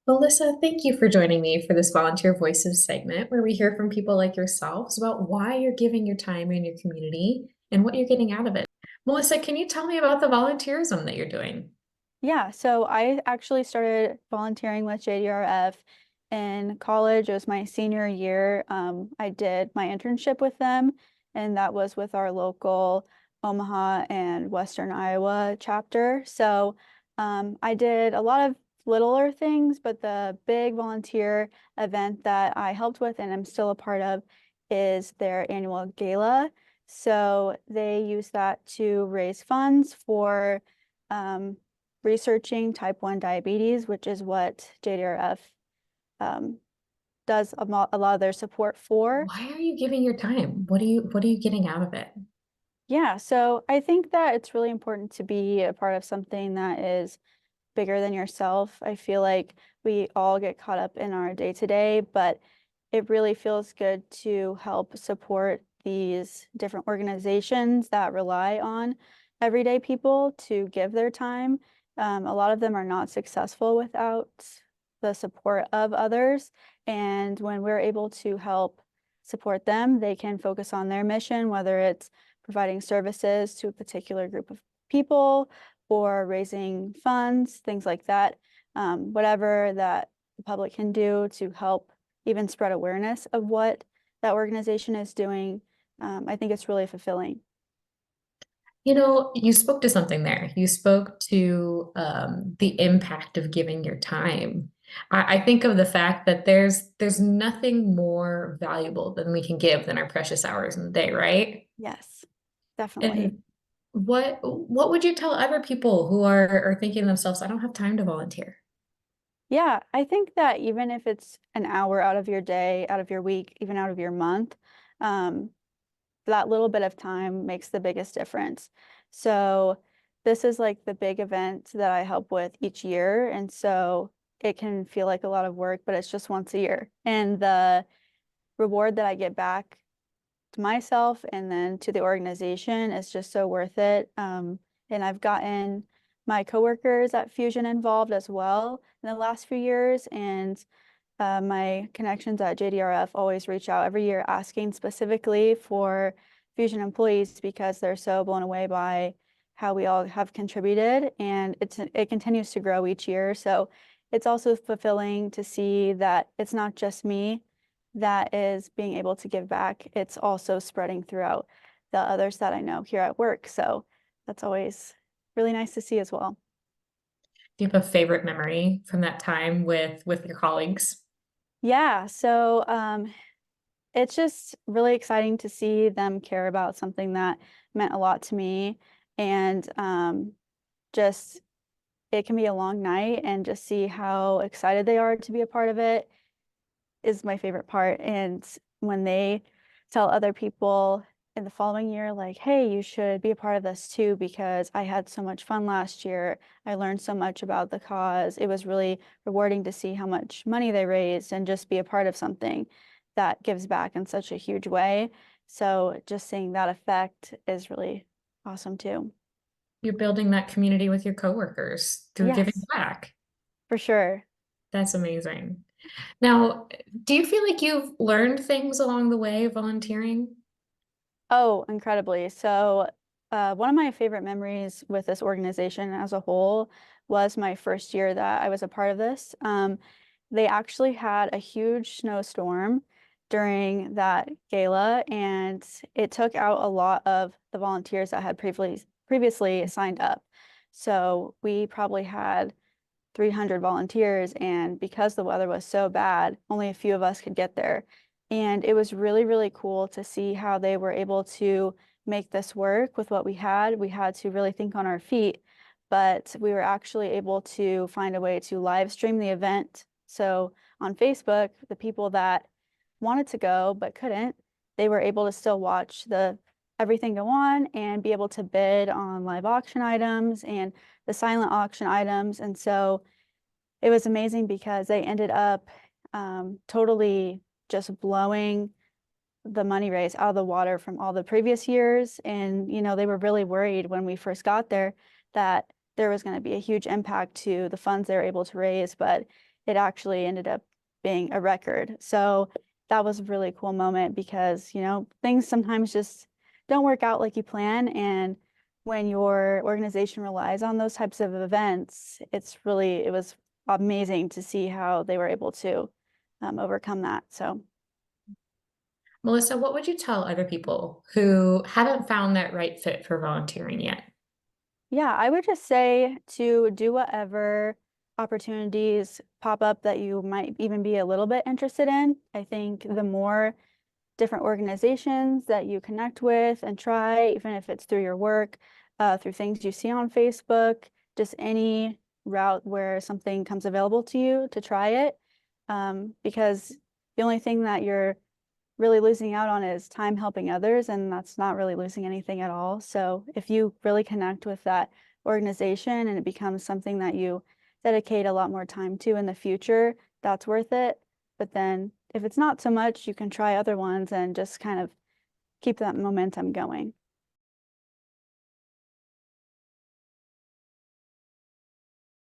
Melissa, thank you for joining me for this Volunteer Voices segment where we hear from people like yourselves about why you're giving your time in your community and what you're getting out of it. Melissa, can you tell me about the volunteerism that you're doing? Yeah, so I actually started volunteering with JDRF in college. It was my senior year. I did my internship with them, and that was with our local Omaha and Western Iowa chapter. So I did a lot of littler things, but the big volunteer event that I helped with and I'm still a part of is their annual gala. So they use that to raise funds for um, researching type 1 diabetes, which is what JDRF um, does a lot of their support for. Why are you giving your time? What are you getting out of it? Yeah, so I think that it's really important to be a part of something that is bigger than yourself. I feel like we all get caught up in our day to day, but it really feels good to help support these different organizations that rely on everyday people to give their time. A lot of them are not successful without the support of others. And when we're able to help support them, they can focus on their mission, whether it's providing services to a particular group of people or raising funds, things like that. Whatever that the public can do to help even spread awareness of what that organization is doing. I think it's really fulfilling. You spoke to something there. You spoke to the impact of giving your time. I think of the fact that there's nothing more valuable than we can give than our precious hours in the day, right? Yes, definitely. And what would you tell other people who are thinking to themselves, I don't have time to volunteer? Yeah, I think that even if it's an hour out of your day, out of your week, even out of your month, um, that little bit of time makes the biggest difference. So this is like the big event that I help with each year. And so it can feel like a lot of work, but it's just once a year. And the reward that I get back to myself and then to the organization is just so worth it. And I've gotten my coworkers at Fusion involved as well in the last few years. And my connections at JDRF always reach out every year asking specifically for Fusion employees because they're so blown away by how we all have contributed, and it continues to grow each year. So it's also fulfilling to see that it's not just me that is being able to give back. It's also spreading throughout the others that I know here at work. So that's always really nice to see as well. Do you have a favorite memory from that time with your colleagues? Yeah, so it's just really exciting to see them care about something that meant a lot to me. And just it can be a long night and just see how excited they are to be a part of it is my favorite part. And when they tell other people in the following year, like, hey, you should be a part of this too, because I had so much fun last year. I learned so much about the cause. It was really rewarding to see how much money they raised and just be a part of something that gives back in such a huge way. So just seeing that effect is really awesome too. You're building that community with your coworkers through giving Yes, back. for sure. That's amazing. Now, do you feel like you've learned things along the way volunteering? Oh, incredibly. So, one of my favorite memories with this organization as a whole was my first year that I was a part of this. They actually had a huge snowstorm during that gala, and it took out a lot of the volunteers that had previously signed up. So we probably had 300 volunteers, and because the weather was so bad, only a few of us could get there. And it was really, really cool to see how they were able to make this work with what we had. We had to really think on our feet, but we were actually able to find a way to live stream the event. So on Facebook, the people that wanted to go but couldn't, they were able to still watch the everything go on and be able to bid on live auction items and the silent auction items. And so it was amazing because they ended up totally just blowing the money raised out of the water from all the previous years. And, they were really worried when we first got there that there was going to be a huge impact to the funds they were able to raise, but it actually ended up being a record. So that was a really cool moment because, you know, things sometimes just don't work out like you plan. And when your organization relies on those types of events, it was amazing to see how they were able to overcome that. So Melissa, what would you tell other people who haven't found that right fit for volunteering yet? yeah, I would just say to do whatever opportunities pop up that you might even be a little bit interested in. I think the more different organizations that you connect with and try, even if it's through your work, through things you see on Facebook, just any route where something comes available to you to try it. Because the only thing that you're really losing out on is time helping others, and that's not really losing anything at all. So if you really connect with that organization and it becomes something that you dedicate a lot more time to in the future, that's worth it. But then if it's not so much, you can try other ones and just kind of keep that momentum going.